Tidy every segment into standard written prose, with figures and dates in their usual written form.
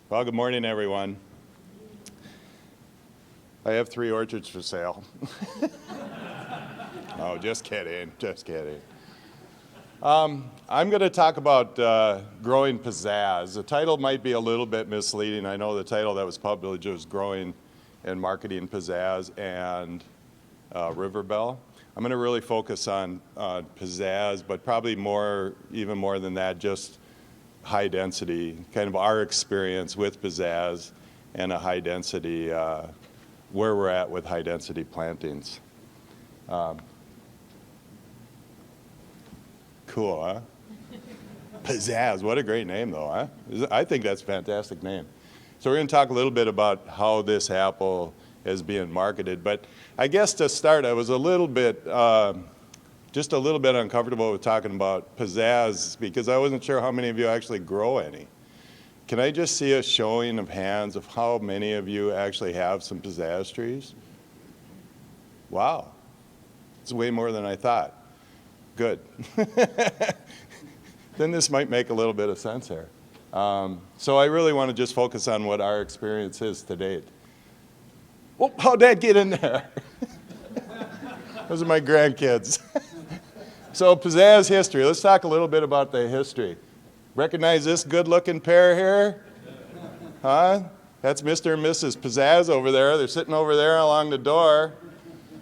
Well, good morning, everyone. I have 3 orchards for sale. No, just kidding, just kidding. I'm going to talk about growing pizzazz. The title might be a little bit misleading. I know the title that was published was Growing and Marketing Pizzazz and River Belle. I'm going to really focus on pizzazz, but probably even more than that, just high density, kind of our experience with pizzazz and a high density, where we're at with high density plantings. Cool, huh? Pizzazz, what a great name though, huh? I think that's a fantastic name. So we're going to talk a little bit about how this apple is being marketed, but I guess to start, I was just a little bit uncomfortable with talking about pizzazz because I wasn't sure how many of you actually grow any. Can I just see a showing of hands of how many of you actually have some pizzazz trees? Wow, it's way more than I thought. Good. Then this might make a little bit of sense here. So I really want to just focus on what our experience is to date. Oh, how'd that get in there? Those are my grandkids. So pizzazz history. Let's talk a little bit about the history. Recognize this good-looking pair here? Huh? That's Mr. and Mrs. Pizzazz over there. They're sitting over there along the door.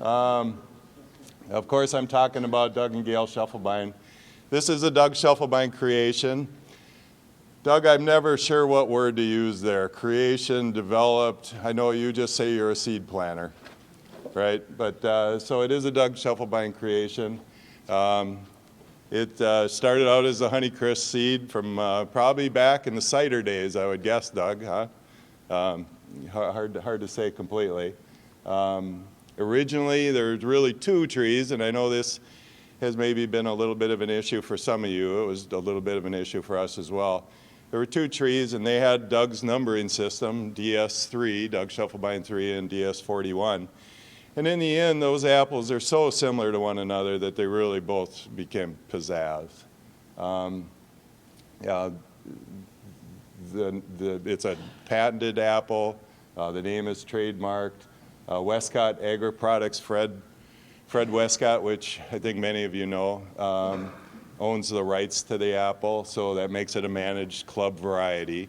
Of course, I'm talking about Doug and Gail Scheffelbein. This is a Doug Scheffelbein creation. Doug, I'm never sure what word to use there. Creation, developed. I know you just say you're a seed planter, right? But so it is a Doug Scheffelbein creation. It started out as a Honeycrisp seed from probably back in the cider days, I would guess, Doug, huh? Hard to say completely. Originally, there was really 2 trees, and I know this has maybe been a little bit of an issue for some of you. It was a little bit of an issue for us as well. There were 2 trees, and they had Doug's numbering system, DS3, Doug Scheffelbein 3, and DS41. And in the end, those apples are so similar to one another that they really both became pizzazz. It's a patented apple. The name is trademarked. Westcott Agri-Products, Fred Westcott, which I think many of you know, owns the rights to the apple, so that makes it a managed club variety.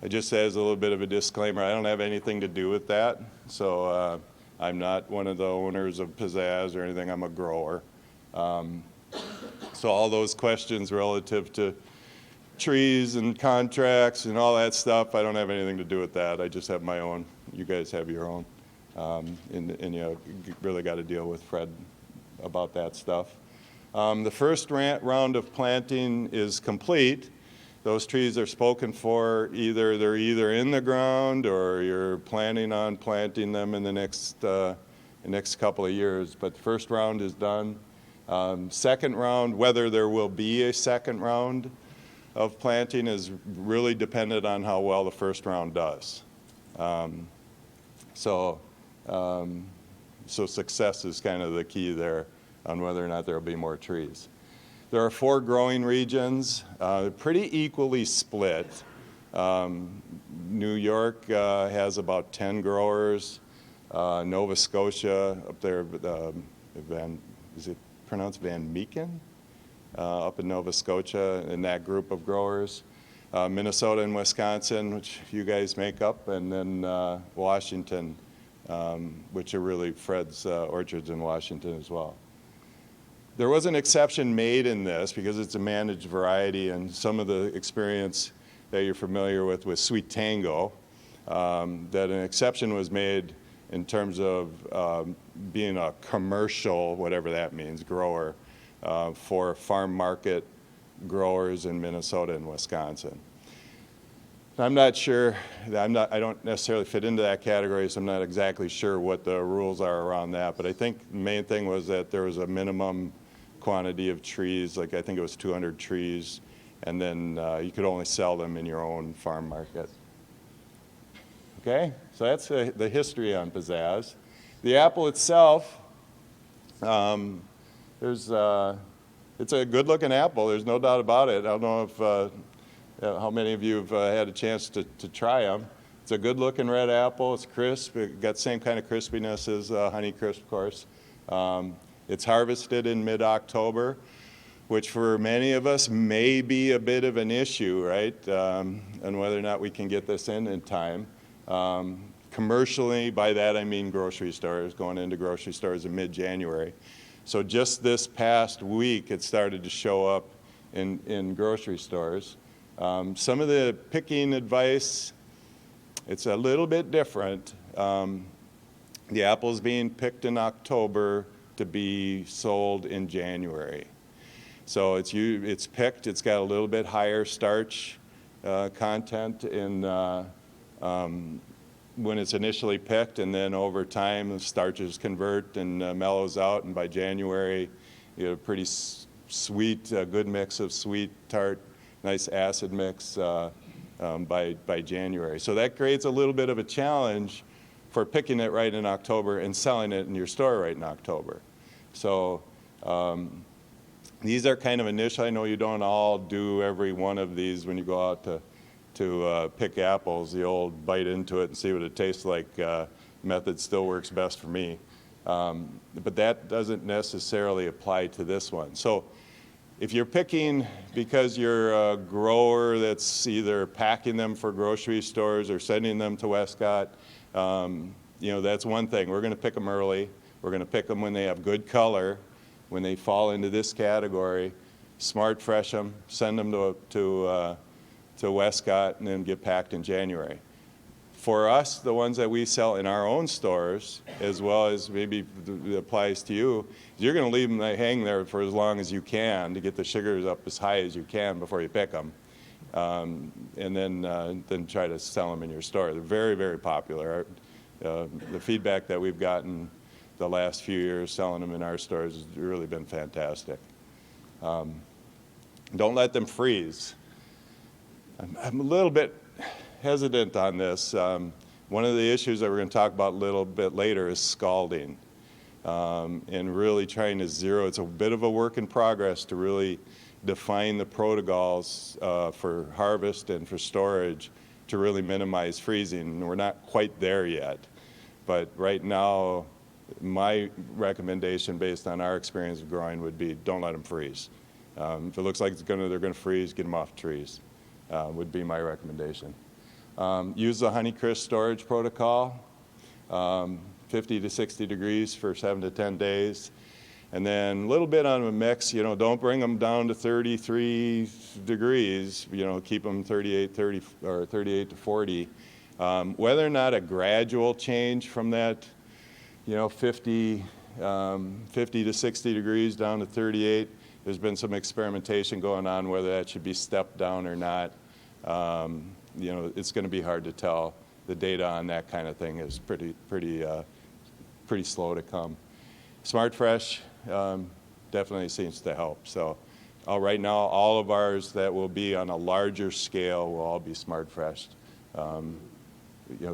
Just as a little bit of a disclaimer, I don't have anything to do with that, so I'm not one of the owners of pizzazz or anything. I'm a grower. So all those questions relative to trees and contracts and all that stuff, I don't have anything to do with that. I just have my own. You guys have your own. And you really got to deal with Fred about that stuff. The first round of planting is complete. Those trees are spoken for. They're either in the ground or you're planning on planting them in the next couple of years. But the first round is done. Second round, whether there will be a second round of planting is really dependent on how well the first round does. So success is kind of the key there on whether or not there will be more trees. There are 4 growing regions, pretty equally split. New York has about 10 growers. Nova Scotia up there, is it pronounced Van Meeken? Up in Nova Scotia in that group of growers. Minnesota and Wisconsin, which you guys make up, and then Washington, which are really Fred's orchards in Washington as well. There was an exception made in this because it's a managed variety, and some of the experience that you're familiar with Sweet Tango, that an exception was made in terms of being a commercial, whatever that means, grower for farm market growers in Minnesota and Wisconsin. I'm not sure, I don't necessarily fit into that category, so I'm not exactly sure what the rules are around that, but I think the main thing was that there was a minimum quantity of trees, like I think it was 200 trees, and then you could only sell them in your own farm market. Okay, so that's the history on pizzazz. The apple itself, it's a good-looking apple. There's no doubt about it. I don't know if How many of you have had a chance to try them? It's a good-looking red apple. It's crisp. It got the same kind of crispiness as Honeycrisp, of course. It's harvested in mid-October, which for many of us may be a bit of an issue, right? And whether or not we can get this in time. Commercially, by that I mean grocery stores, going into grocery stores in mid-January. So just this past week, it started to show up in grocery stores. Some of the picking advice, it's a little bit different. The apple's being picked in October to be sold in January. So it's picked, it's got a little bit higher starch content in when it's initially picked, and then over time the starches convert and mellows out, and by January you have a pretty sweet, good mix of sweet, tart, nice acid mix by January. So that creates a little bit of a challenge for picking it right in October and selling it in your store right in October. So these are kind of initial. I know you don't all do every one of these when you go out to pick apples. The old bite into it and see what it tastes like method still works best for me. But that doesn't necessarily apply to this one. So if you're picking because you're a grower that's either packing them for grocery stores or sending them to Westcott, that's one thing. We're going to pick them early. We're going to pick them when they have good color, when they fall into this category, smart fresh them, send them to Westcott, and then get packed in January. For us, the ones that we sell in our own stores, as well as maybe it applies to you, you're going to leave them hang there for as long as you can to get the sugars up as high as you can before you pick them, and then try to sell them in your store. They're very, very popular. The feedback that we've gotten the last few years selling them in our stores has really been fantastic. Don't let them freeze. I'm a little bit hesitant on this. One of the issues that we're going to talk about a little bit later is scalding, and really trying to zero. It's a bit of a work in progress to really define the protocols for harvest and for storage to really minimize freezing. We're not quite there yet, but right now my recommendation based on our experience of growing would be don't let them freeze. If it looks like they're going to freeze, get them off trees. Would be my recommendation. Use the Honeycrisp storage protocol, 50 to 60 degrees for 7 to 10 days. And then a little bit on a mix, don't bring them down to 33 degrees, keep them 38 to 40. Whether or not a gradual change from that, 50 to 60 degrees down to 38, there's been some experimentation going on whether that should be stepped down or not. It's going to be hard to tell. The data on that kind of thing is pretty slow to come. Smart Fresh definitely seems to help. So right now, all of ours that will be on a larger scale will all be Smart Fresh.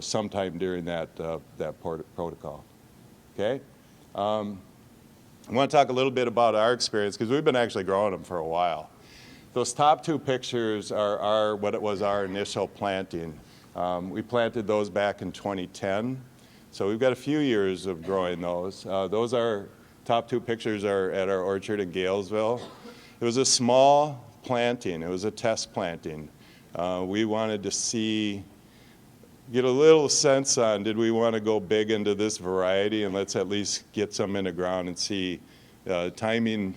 Sometime during that protocol. Okay. I want to talk a little bit about our experience because we've been actually growing them for a while. Those top two pictures are what it was our initial planting. We planted those back in 2010, so we've got a few years of growing those. Those top two pictures are at our orchard in Galesville. It was a small planting. It was a test planting. We wanted to get a little sense on, did we want to go big into this variety, and let's at least get some in the ground and see. Timing,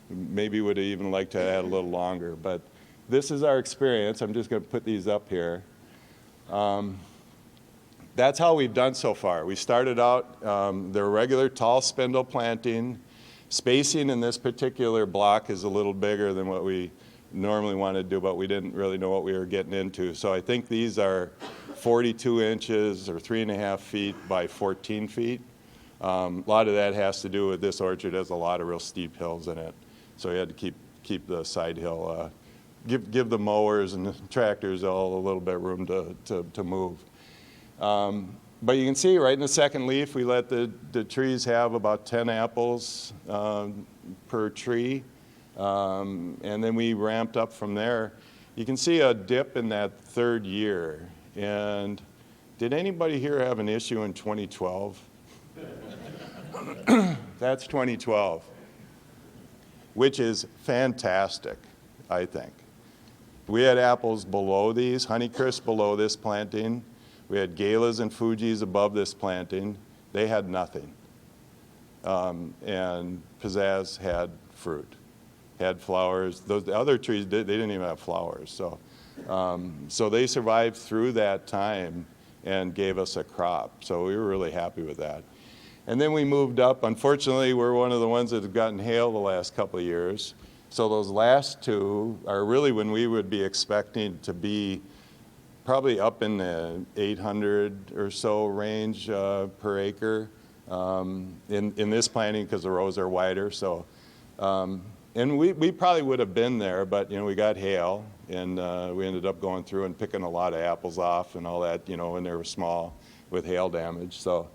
maybe would even like to add a little longer, but this is our experience. I'm just going to put these up here. That's how we've done so far. We started out, the regular tall spindle planting. Spacing in this particular block is a little bigger than what we normally want to do, but we didn't really know what we were getting into. So I think these are 42 inches or 3.5 feet by 14 feet. A lot of that has to do with this orchard has a lot of real steep hills in it. So we had to keep the side hill, give the mowers and the tractors all a little bit room to move. But you can see right in the second leaf, we let the trees have about 10 apples per tree. And then we ramped up from there. you can see a dip in that third year. And did anybody here have an issue in 2012? That's 2012, which is fantastic, I think. We had apples below these, Honeycrisp below this planting. We had Galas and Fujis above this planting. They had nothing. And Pizzazz had fruit, had flowers. The other trees, they didn't even have flowers. So they survived through that time and gave us a crop. So we were really happy with that. And then we moved up. Unfortunately, we're one of the ones that have gotten hail the last couple of years. So those last two are really when we would be expecting to be probably up in the 800 or so range per acre in this planting because the rows are wider. So, and we probably would have been there, but we got hail and we ended up going through and picking a lot of apples off and all that, when they were small with hail damage. So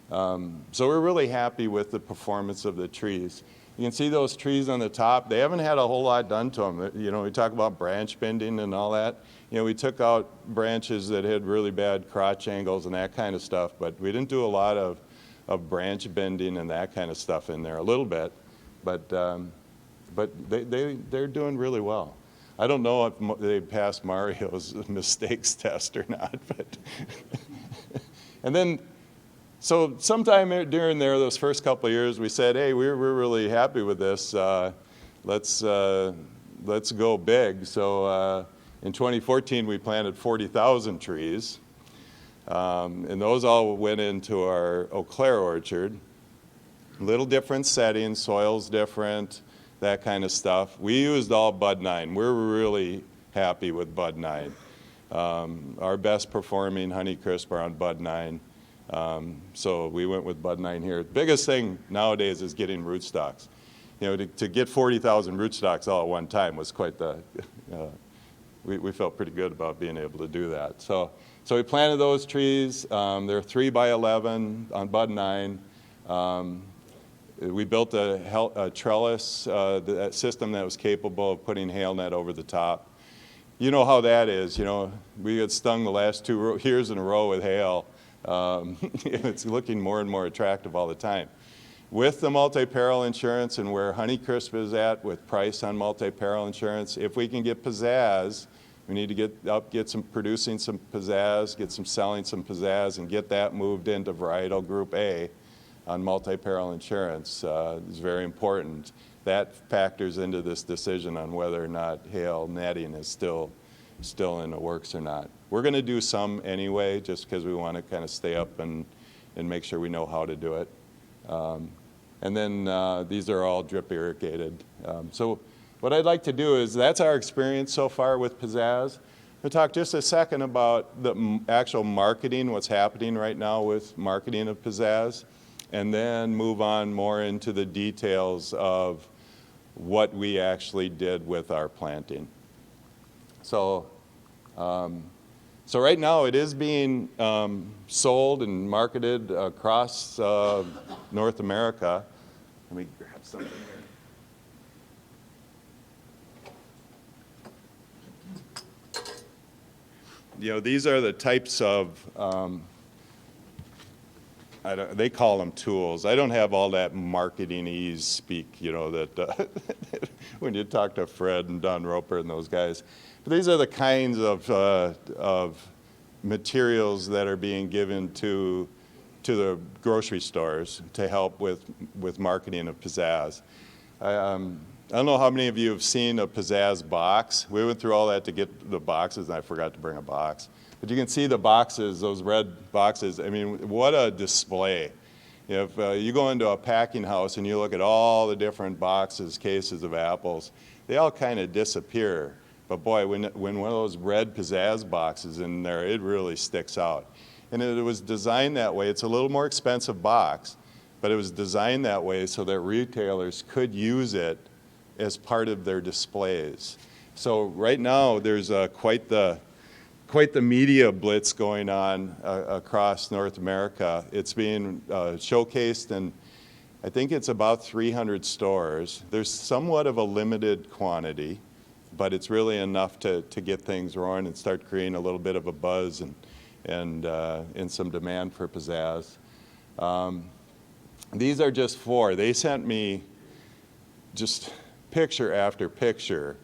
we're really happy with the performance of the trees. You can see those trees on the top. They haven't had a whole lot done to them. We talk about branch bending and all that. We took out branches that had really bad crotch angles and that kind of stuff, but we didn't do a lot of branch bending and that kind of stuff in there. A little bit, but they're doing really well. I don't know if they passed Mario's mistakes test or not, but and then. So sometime during those first couple of years, we said, hey, we're really happy with this. Let's go big. So in 2014, we planted 40,000 trees. And those all went into our Eau Claire orchard. Little different settings, soil's different, that kind of stuff. We used all Bud 9. We're really happy with Bud 9. Our best performing Honeycrisp are on Bud 9. So we went with Bud 9 here. The biggest thing nowadays is getting rootstocks. To get 40,000 rootstocks all at one time was quite the, we felt pretty good about being able to do that. So we planted those trees. They're 3 by 11 on Bud 9. We built a trellis system that was capable of putting hail net over the top. You know how that is. We got stung the last 2 years in a row with hail. It's looking more and more attractive all the time. With the multi-peril insurance and where Honeycrisp is at with price on multi-peril insurance, if we can get Pizzazz, we need to get some producing some Pizzazz, get some selling some Pizzazz, and get that moved into varietal group A on multi-peril insurance. Is very important. That factors into this decision on whether or not hail netting is still in the works or not. We're going to do some anyway, just because we want to kind of stay up and make sure we know how to do it. And then these are all drip irrigated. So what I'd like to do is, that's our experience so far with Pizzazz. We'll talk just a second about the actual marketing, what's happening right now with marketing of Pizzazz, and then move on more into the details of what we actually did with our planting. So right now it is being sold and marketed across North America. Let me grab something here. These are the types of, they call them tools. I don't have all that marketing-y speak, that when you talk to Fred and Don Roper and those guys. But these are the kinds of materials that are being given to the grocery stores to help with marketing of Pizzazz. I don't know how many of you have seen a Pizzazz box. We went through all that to get the boxes, and I forgot to bring a box. But you can see the boxes, those red boxes. I mean, what a display. If you go into a packing house and you look at all the different boxes, cases of apples, they all kind of disappear. But boy, when one of those red Pizzazz boxes in there, it really sticks out. And it was designed that way. It's a little more expensive box, but it was designed that way so that retailers could use it as part of their displays. So right now, there's quite the media blitz going on across North America. It's being showcased in, I think it's about 300 stores. There's somewhat of a limited quantity, but it's really enough to get things rolling and start creating a little bit of a buzz and some demand for pizzazz. These are just 4. They sent me just picture after picture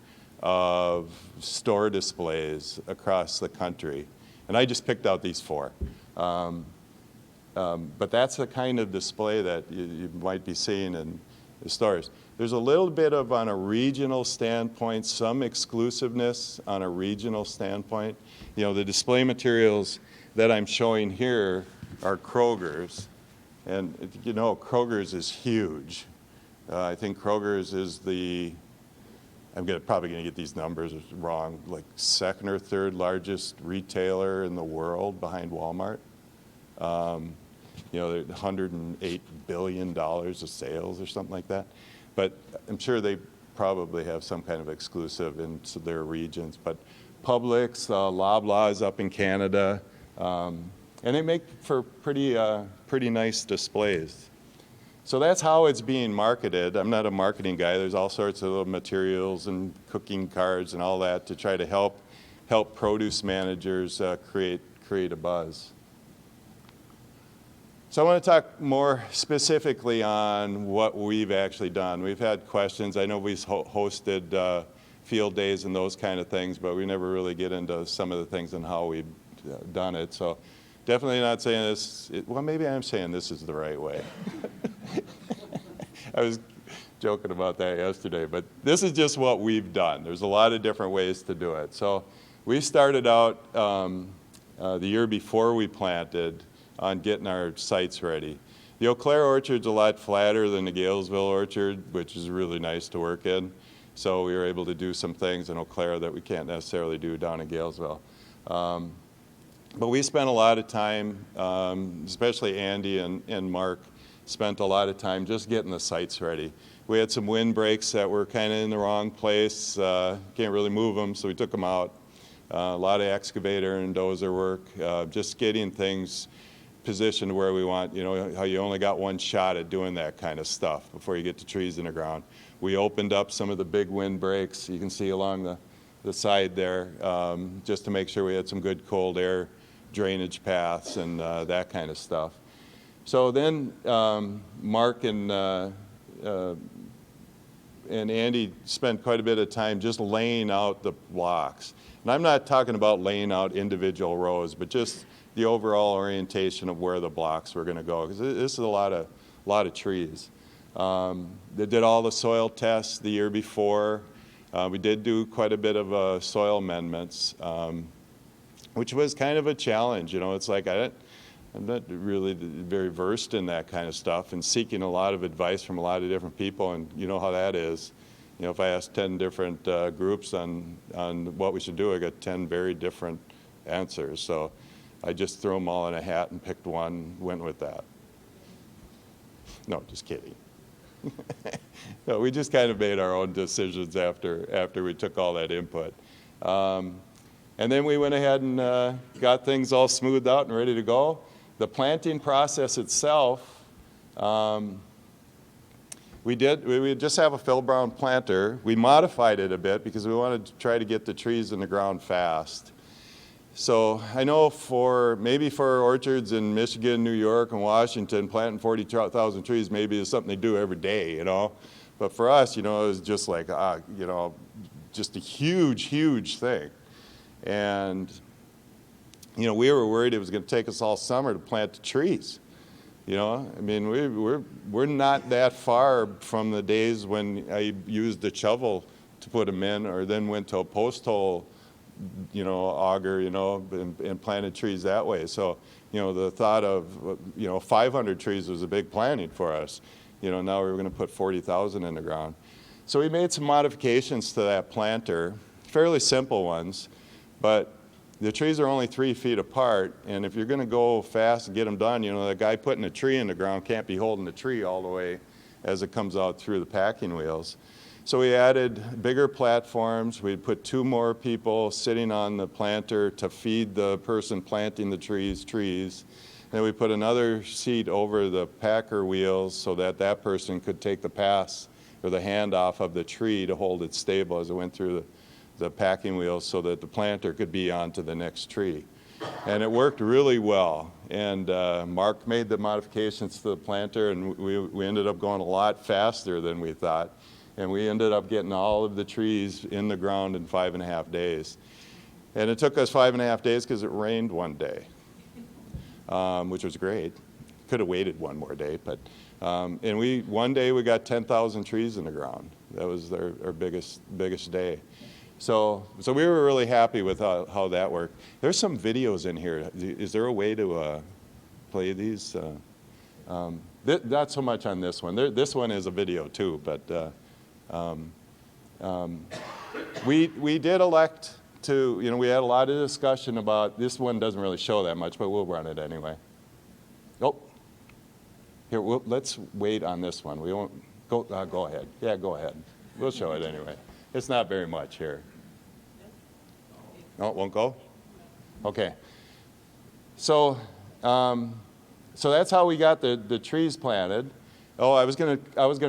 of store displays across the country. And I just picked out these 4. But that's the kind of display that you might be seeing in the stores. There's a little bit of, on a regional standpoint, some exclusiveness on a regional standpoint. You know, the display materials that I'm showing here are Kroger's. And, you know, Kroger's is huge. I think Kroger's is I'm probably going to get these numbers wrong, like 2nd or 3rd largest retailer in the world behind Walmart. You know, $108 billion of sales or something like that. But I'm sure they probably have some kind of exclusive in their regions. But Publix, Loblaw is up in Canada. And they make for pretty nice displays. So that's how it's being marketed. I'm not a marketing guy. There's all sorts of little materials and cooking cards and all that to try to help produce managers create a buzz. So I want to talk more specifically on what we've actually done. We've had questions. I know we've hosted field days and those kind of things, but we never really get into some of the things and how we've done it. So definitely not saying this, well, maybe I'm saying this is the right way. I was joking about that yesterday, but this is just what we've done. There's a lot of different ways to do it. So we started out the year before we planted on getting our sites ready. The Eau Claire orchard's a lot flatter than the Galesville orchard, which is really nice to work in. So we were able to do some things in Eau Claire that we can't necessarily do down in Galesville. But we spent a lot of time, especially Andy and Mark, spent a lot of time just getting the sites ready. We had some windbreaks that were kind of in the wrong place. Can't really move them, so we took them out. A lot of excavator and dozer work, just getting things positioned where we want, you know, how you only got one shot at doing that kind of stuff before you get the trees in the ground. We opened up some of the big windbreaks, you can see along the side there, just to make sure we had some good cold air drainage paths and that kind of stuff. So then Mark and Andy spent quite a bit of time just laying out the blocks. And I'm not talking about laying out individual rows, but just the overall orientation of where the blocks were going to go, because this is a lot of trees. They did all the soil tests the year before. We did do quite a bit of soil amendments, which was kind of a challenge. You know, it's like I'm not really very versed in that kind of stuff, and seeking a lot of advice from a lot of different people, and you know how that is. You know, if I ask 10 different groups on what we should do, I got 10 very different answers. So I just threw them all in a hat and picked one, went with that. No, just kidding. No, we just kind of made our own decisions after we took all that input. And then we went ahead and got things all smoothed out and ready to go. The planting process itself, we just have a Phil Brown planter. We modified it a bit because we wanted to try to get the trees in the ground fast. So I know maybe for orchards in Michigan, New York, and Washington, planting 40,000 trees maybe is something they do every day, you know. But for us, you know, it was just like, you know, just a huge, huge thing. And, you know, we were worried it was going to take us all summer to plant the trees. You know, I mean, we're not that far from the days when I used the shovel to put them in, or then went to a post hole, you know, auger, you know, and planted trees that way. So, you know, the thought of, you know, 500 trees was a big planting for us. You know, now we were going to put 40,000 in the ground. So we made some modifications to that planter, fairly simple ones, but the trees are only 3 feet apart, and if you're going to go fast and get them done, you know, the guy putting a tree in the ground can't be holding the tree all the way as it comes out through the packing wheels. So we added bigger platforms. We put 2 more people sitting on the planter to feed the person planting the trees. And then we put another seat over the packer wheels so that that person could take the pass or the hand off of the tree to hold it stable as it went through the packing wheels so that the planter could be onto the next tree. And it worked really well. And Mark made the modifications to the planter, and we ended up going a lot faster than we thought. And we ended up getting all of the trees in the ground in 5.5 days. And it took us 5.5 days because it rained one day, which was great. Could have waited one more day, but and one day we got 10,000 trees in the ground. That was our biggest day. So we were really happy with how that worked. There's some videos in here. Is there a way to play these? Not so much on this one. This one is a video too, but we did elect to, we had a lot of discussion about, this one doesn't really show that much, but we'll run it anyway. Oh, here, let's wait on this one. We won't, go ahead. Yeah, go ahead. We'll show it anyway. It's not very much here. No, it won't go? Okay. So that's how we got the trees planted. Oh, I was gonna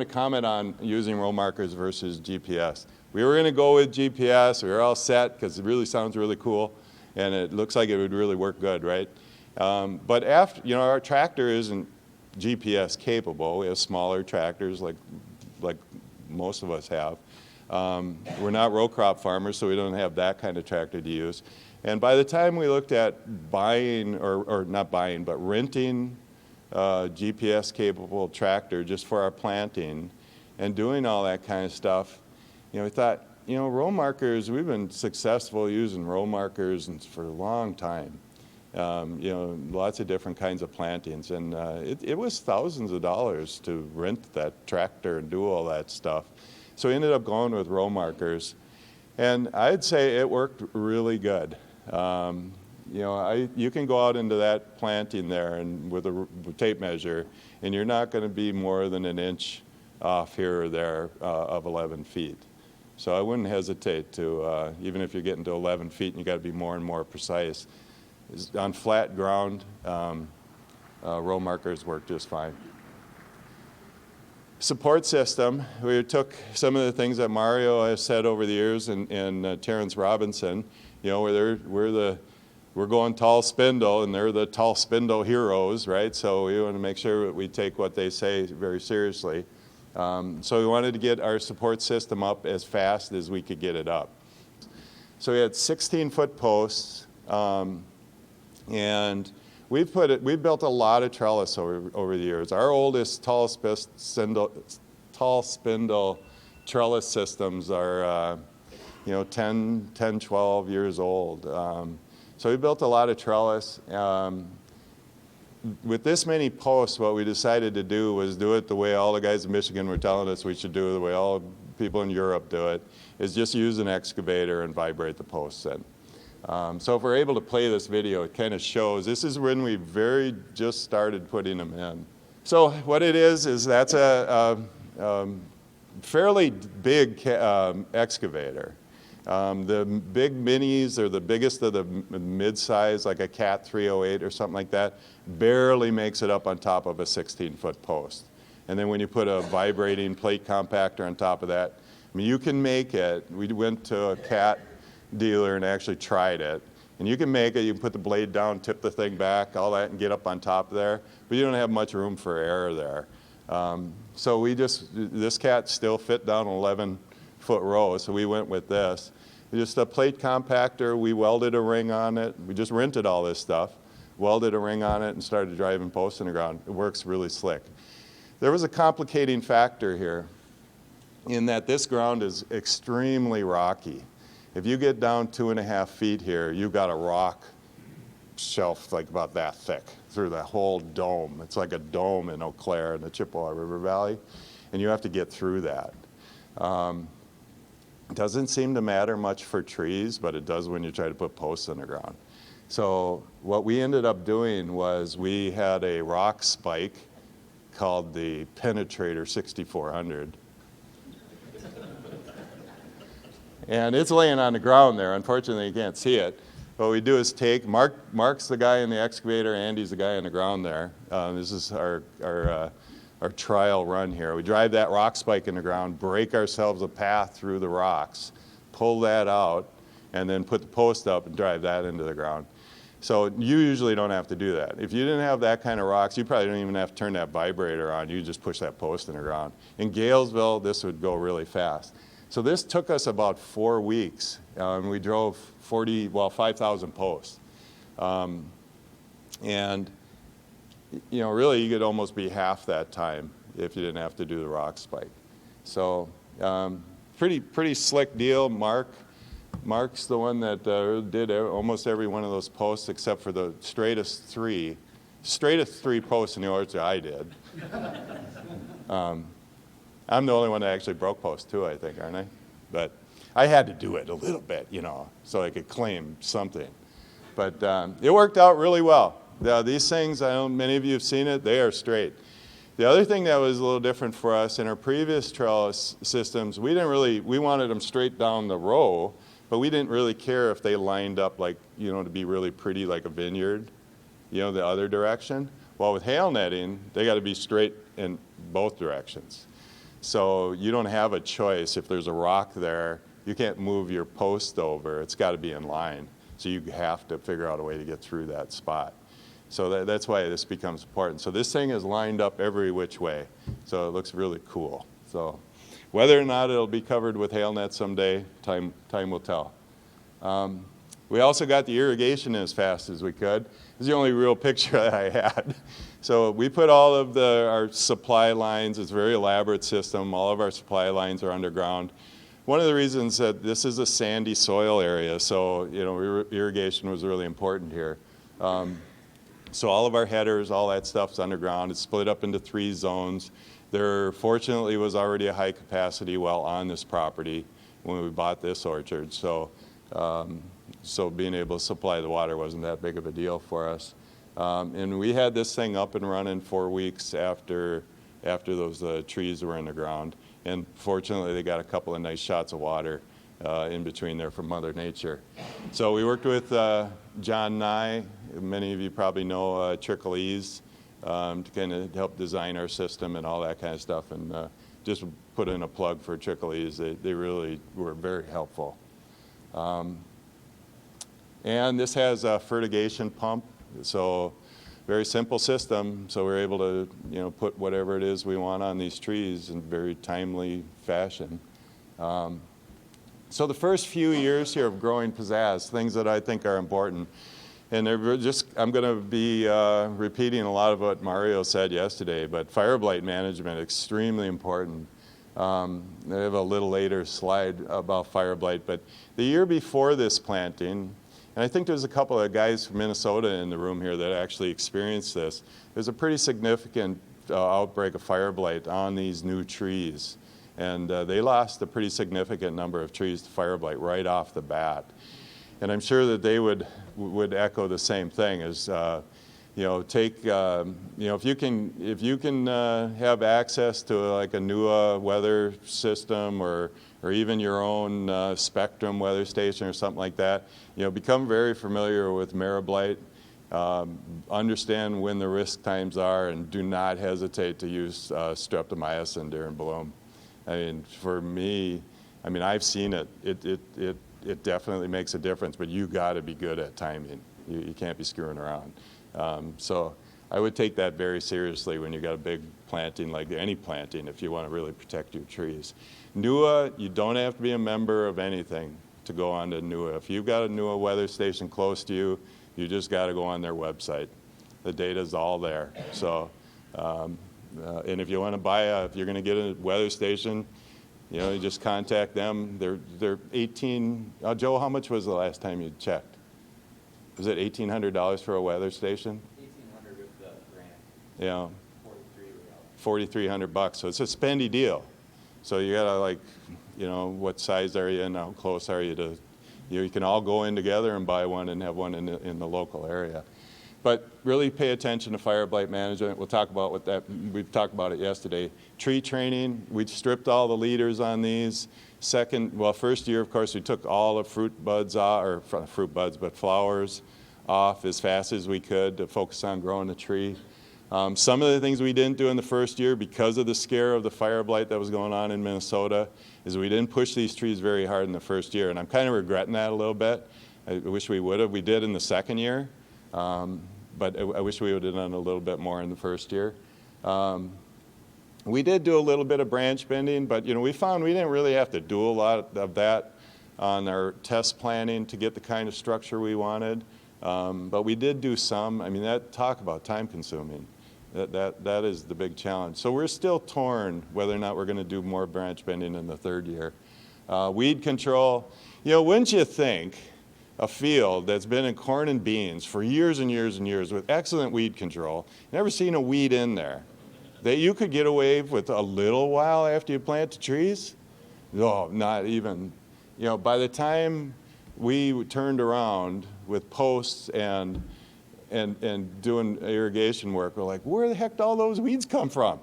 comment on using row markers versus GPS. We were gonna go with GPS. We were all set because it really sounds really cool, and it looks like it would really work good, right? But after, our tractor isn't GPS capable. We have smaller tractors like most of us have. We're not row crop farmers, so we don't have that kind of tractor to use. And by the time we looked at buying, or not buying, but renting a GPS capable tractor just for our planting and doing all that kind of stuff, we thought, row markers, we've been successful using row markers for a long time. Lots of different kinds of plantings, and it was thousands of dollars to rent that tractor and do all that stuff. So we ended up going with row markers, and I'd say it worked really good. You can go out into that planting there and with a tape measure, and you're not going to be more than an inch off here or there of 11 feet. So I wouldn't hesitate to, even if you're getting to 11 feet and you got to be more and more precise. On flat ground, row markers work just fine. Support system, we took some of the things that Mario has said over the years and Terrence Robinson, where we're going tall spindle and they're the tall spindle heroes, right? So we want to make sure that we take what they say very seriously. So we wanted to get our support system up as fast as we could get it up. So we had 16-foot posts, and we've built a lot of trellis over the years. Our oldest tall spindle trellis systems are 10, 12 years old. So we built a lot of trellis. With this many posts, what we decided to do was do it the way all the guys in Michigan were telling us we should do it, the way all people in Europe do it, is just use an excavator and vibrate the posts in. So if we're able to play this video, it kind of shows, this is when we just started putting them in. So what it is that's a fairly big excavator. The big minis are the biggest of the mid-size, like a Cat 308 or something like that, barely makes it up on top of a 16-foot post. And then when you put a vibrating plate compactor on top of that, you can make it. We went to a Cat dealer and actually tried it. And you can make it, you can put the blade down, tip the thing back, all that, and get up on top there. But you don't have much room for error there. So this Cat still fit down an 11-foot row, so we went with this. Just a plate compactor, we welded a ring on it. We just rented all this stuff, welded a ring on it, and started driving posts in the ground. It works really slick. There was a complicating factor here in that this ground is extremely rocky. If you get down 2.5 feet here, you've got a rock shelf like about that thick through the whole dome. It's like a dome in Eau Claire in the Chippewa River Valley, and you have to get through that. It doesn't seem to matter much for trees, but it does when you try to put posts in the ground. So what we ended up doing was we had a rock spike called the Penetrator 6400. And it's laying on the ground there. Unfortunately, you can't see it. What we do is Mark's the guy in the excavator, Andy's the guy on the ground there. This is our trial run here. We drive that rock spike in the ground, break ourselves a path through the rocks, pull that out, and then put the post up and drive that into the ground. So you usually don't have to do that. If you didn't have that kind of rocks, you probably don't even have to turn that vibrator on. You just push that post in the ground. In Galesville, this would go really fast. So this took us about 4 weeks. We drove 5,000 posts. And really you could almost be half that time if you didn't have to do the rock spike. So pretty slick deal. Mark's the one that did almost every one of those posts except for the straightest three posts in the orchard I did. I'm the only one that actually broke posts too, I think, aren't I? But I had to do it a little bit, so I could claim something. But it worked out really well. These things, I know many of you have seen it, they are straight. The other thing that was a little different for us, in our previous trellis systems, we wanted them straight down the row, but we didn't really care if they lined up like, to be really pretty like a vineyard, the other direction. Well, with hail netting, they got to be straight in both directions. So you don't have a choice. If there's a rock there, you can't move your post over. It's got to be in line. So you have to figure out a way to get through that spot. So that's why this becomes important. So this thing is lined up every which way. So it looks really cool. So whether or not it'll be covered with hail net someday, time will tell. We also got the irrigation as fast as we could. This is the only real picture that I had. So we put all of our supply lines, it's a very elaborate system. All of our supply lines are underground. One of the reasons that this is a sandy soil area, so irrigation was really important here. So all of our headers, all that stuff's underground. It's split up into 3 zones. There fortunately was already a high capacity well on this property when we bought this orchard. So being able to supply the water wasn't that big of a deal for us. And we had this thing up and running 4 weeks after those trees were in the ground. And fortunately, they got a couple of nice shots of water in between there from Mother Nature. So we worked with John Nye. Many of you probably know Trickle-Ease to kind of help design our system and all that kind of stuff. And just put in a plug for Trickle-Ease. They really were very helpful. And this has a fertigation pump. So very simple system. So we're able to put whatever it is we want on these trees in very timely fashion. So the first few years here of growing pizzazz, things that I think are important. And I'm going to be repeating a lot of what Mario said yesterday, but fire blight management, extremely important. I have a little later slide about fire blight, but the year before this planting, and I think there's a couple of guys from Minnesota in the room here that actually experienced this, there's a pretty significant outbreak of fire blight on these new trees. And they lost a pretty significant number of trees to fire blight right off the bat. And I'm sure that they would echo the same thing as, if you can have access to like a NUA weather system or even your own Spectrum weather station or something like that, become very familiar with MaraBlite, understand when the risk times are, and do not hesitate to use streptomycin during bloom. I mean, for me, I've seen it. It definitely makes a difference, but you got to be good at timing. You can't be screwing around. So I would take that very seriously when you got a big planting, like any planting, if you want to really protect your trees. NUA, you don't have to be a member of anything to go on to NUA. If you've got a NUA weather station close to you, you just got to go on their website. The data's all there. So. And if you want to if you're going to get a weather station, you just contact them. They're 18. Joe, how much was the last time you checked? Was it $1,800 for a weather station? $1,800 with the grant. Yeah. $4,300. So it's a spendy deal. So you gotta what size are you and how close are you to? You can all go in together and buy one and have one in the local area. But really pay attention to fire blight management. We'll talk about we've talked about it yesterday. Tree training, we stripped all the leaders on these. First year, of course, we took all the flowers off as fast as we could to focus on growing the tree. Some of the things we didn't do in the first year because of the scare of the fire blight that was going on in Minnesota is we didn't push these trees very hard in the first year, and I'm kind of regretting that a little bit. I wish we would have. We did in the second year, but I wish we would have done a little bit more in the first year. We did do a little bit of branch bending, but we found we didn't really have to do a lot of that on our test planning to get the kind of structure we wanted. But we did do some. I mean, talk about time consuming. That is the big challenge. So we're still torn whether or not we're going to do more branch bending in the third year. Weed control, wouldn't you think a field that's been in corn and beans for years and years and years with excellent weed control, never seen a weed in there, that you could get away with a little while after you plant the trees? No, not even. By the time we turned around with posts and doing irrigation work, we're like, where the heck did all those weeds come from?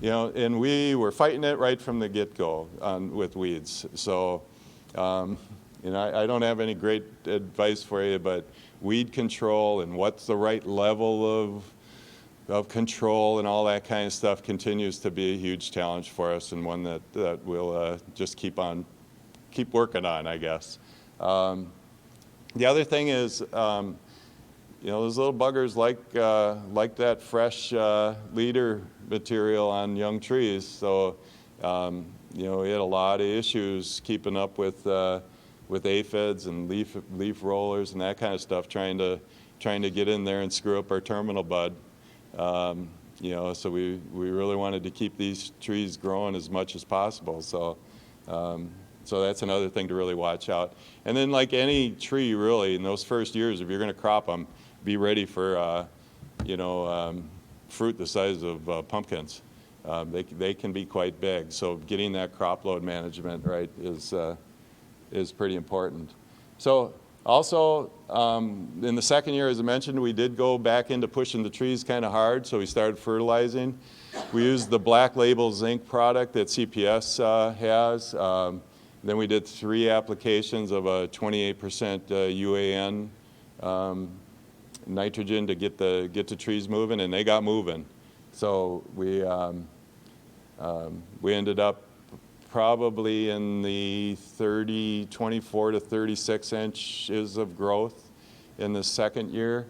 And we were fighting it right from the get-go with weeds. So, I don't have any great advice for you, but weed control and what's the right level of control and all that kind of stuff continues to be a huge challenge for us, and one that we'll just keep working on, I guess. The other thing is, those little buggers like that fresh leader material on young trees. So, we had a lot of issues keeping up with aphids and leaf rollers and that kind of stuff, trying to get in there and screw up our terminal bud. So we really wanted to keep these trees growing as much as possible. So that's another thing to really watch out. And then, like any tree, really, in those first years, if you're going to crop them, be ready for fruit the size of pumpkins. They can be quite big. So getting that crop load management right is pretty important. So also, in the second year, as I mentioned, we did go back into pushing the trees kind of hard, so we started fertilizing. We used the Black Label Zinc product that CPS has. Then we did 3 applications of a 28% UAN nitrogen to get the trees moving, and they got moving. So we ended up probably in the 24 to 36 inches of growth in the second year.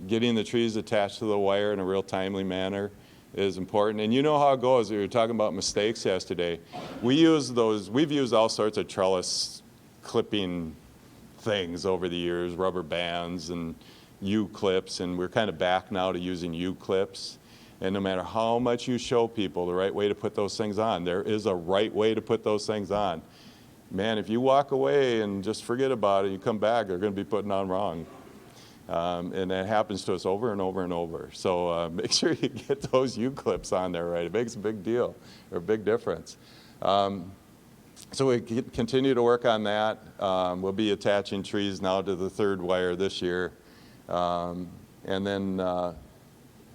Getting the trees attached to the wire in a real timely manner is important. And you know how it goes. We were talking about mistakes yesterday. We've used all sorts of trellis clipping things over the years, rubber bands and U-clips, and we're kind of back now to using U-clips. And no matter how much you show people the right way to put those things on, there is a right way to put those things on. Man, if you walk away and just forget about it, you come back, they're going to be putting on wrong. And that happens to us over and over and over. So make sure you get those U-clips on there right. It makes a big deal, or a big difference. So we continue to work on that. We'll be attaching trees now to the third wire this year. And then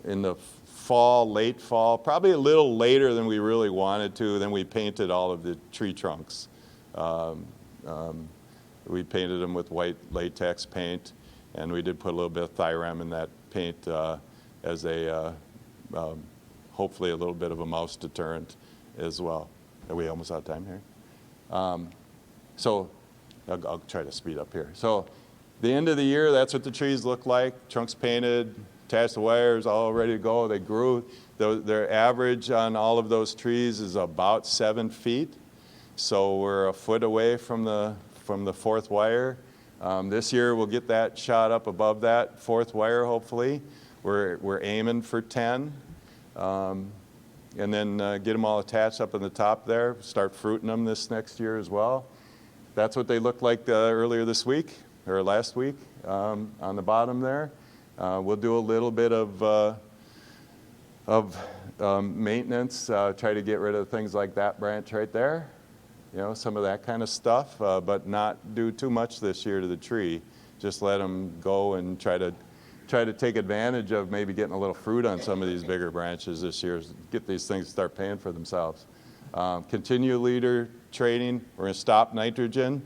in the fall, late fall, probably a little later than we really wanted to, then we painted all of the tree trunks. We painted them with white latex paint, and we did put a little bit of Thyrem in that paint as a, hopefully a little bit of a mouse deterrent as well. Are we almost out of time here? So I'll try to speed up here. So the end of the year, that's what the trees look like. Trunks painted, attached the wires, all ready to go. They grew. Their average on all of those trees is about 7 feet. So we're a foot away from the fourth wire. This year we'll get that shot up above that fourth wire, hopefully. We're aiming for 10. And then get them all attached up in the top there. Start fruiting them this next year as well. That's what they looked like earlier this week, or last week, on the bottom there. We'll do a little bit of maintenance, try to get rid of things like that branch right there. Some of that kind of stuff, but not do too much this year to the tree. Just let them go and try to take advantage of maybe getting a little fruit on some of these bigger branches this year. Get these things to start paying for themselves. Continue leader training. We're going to stop nitrogen.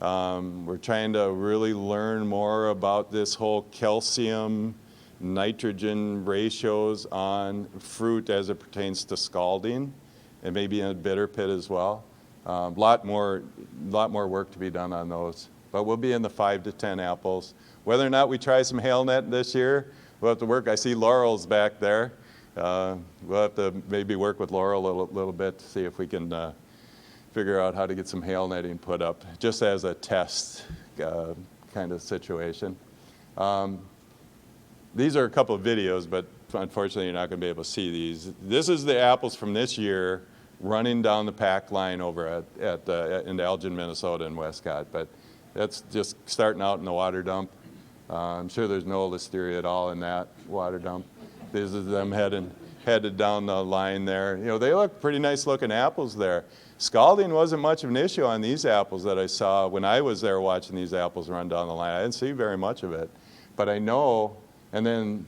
We're trying to really learn more about this whole calcium nitrogen ratios on fruit as it pertains to scalding, and maybe in a bitter pit as well. Lot more work to be done on those. But we'll be in the 5 to 10 apples. Whether or not we try some hail net this year, we'll have to work. I see Laurel's back there. We'll have to maybe work with Laurel a little bit to see if we can figure out how to get some hail netting put up, just as a test kind of situation. These are a couple of videos, but unfortunately you're not going to be able to see these. This is the apples from this year running down the pack line over in Elgin, Minnesota and Westcott. But that's just starting out in the water dump. I'm sure there's no listeria at all in that water dump. This is them headed down the line there. You know, they look pretty nice looking apples there. Scalding wasn't much of an issue on these apples that I saw when I was there watching these apples run down the line. I didn't see very much of it. But I know, and then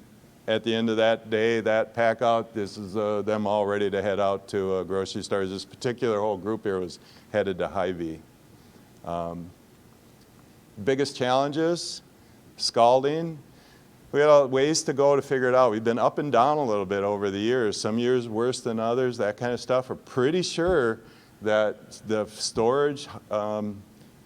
at the end of that day, that pack out, this is them all ready to head out to grocery stores. This particular whole group here was headed to Hy-Vee. Biggest challenges, scalding. We had ways to go to figure it out. We've been up and down a little bit over the years. Some years worse than others, that kind of stuff. We're pretty sure that the storage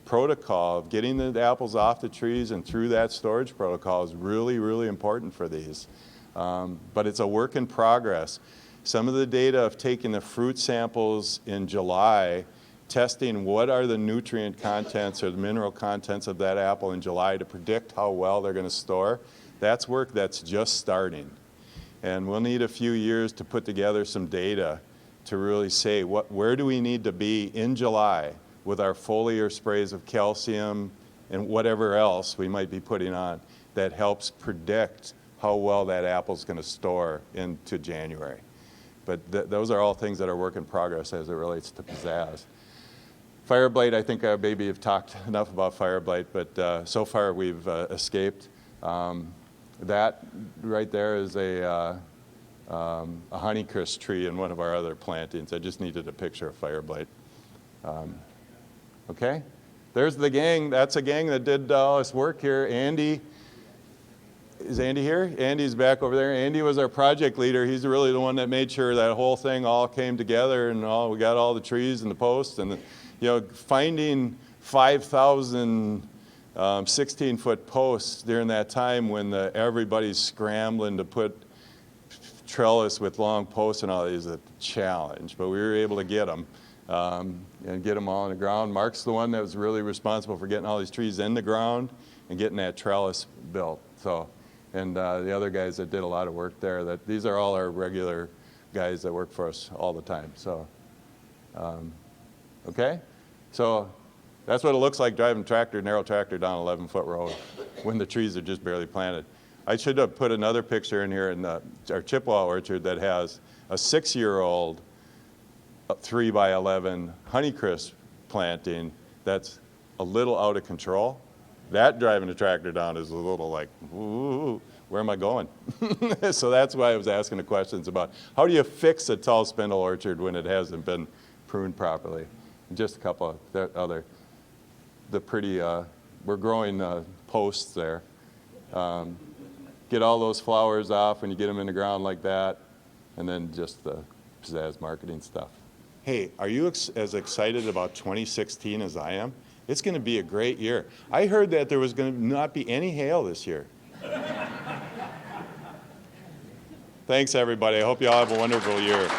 protocol of getting the apples off the trees and through that storage protocol is really, really important for these. But it's a work in progress. Some of the data of taking the fruit samples in July, testing what are the nutrient contents or the mineral contents of that apple in July to predict how well they're going to store, that's work that's just starting. And we'll need a few years to put together some data to really say where do we need to be in July with our foliar sprays of calcium and whatever else we might be putting on that helps predict how well that apple's going to store into January. But those are all things that are work in progress as it relates to pizzazz. Fire blight, I think I maybe have talked enough about fire blight, but so far we've escaped. That right there is a Honeycrisp tree in one of our other plantings. I just needed a picture of fire blight. Okay, there's the gang. That's a gang that did all this work here. Andy, is Andy here? Andy's back over there. Andy was our project leader. He's really the one that made sure that whole thing all came together and we got all the trees and the posts and finding 5,000 16-foot posts during that time when everybody's scrambling to put trellis with long posts and all is a challenge, but we were able to get them and get them all in the ground. Mark's the one that was really responsible for getting all these trees in the ground and getting that trellis built. So, and the other guys that did a lot of work there, these are all our regular guys that work for us all the time. So, okay, so that's what it looks like driving narrow tractor down an 11-foot road when the trees are just barely planted. I should have put another picture in here in our Chippewa orchard that has a 6-year-old 3x11 Honeycrisp planting that's a little out of control. That driving a tractor down is a little like, ooh, where am I going? So that's why I was asking the questions about how do you fix a tall spindle orchard when it hasn't been pruned properly? And just a couple of the pretty, we're growing posts there. Get all those flowers off when you get them in the ground like that, and then just the pizzazz marketing stuff. Hey, are you as excited about 2016 as I am? It's going to be a great year. I heard that there was going to not be any hail this year. Thanks, everybody. I hope you all have a wonderful year.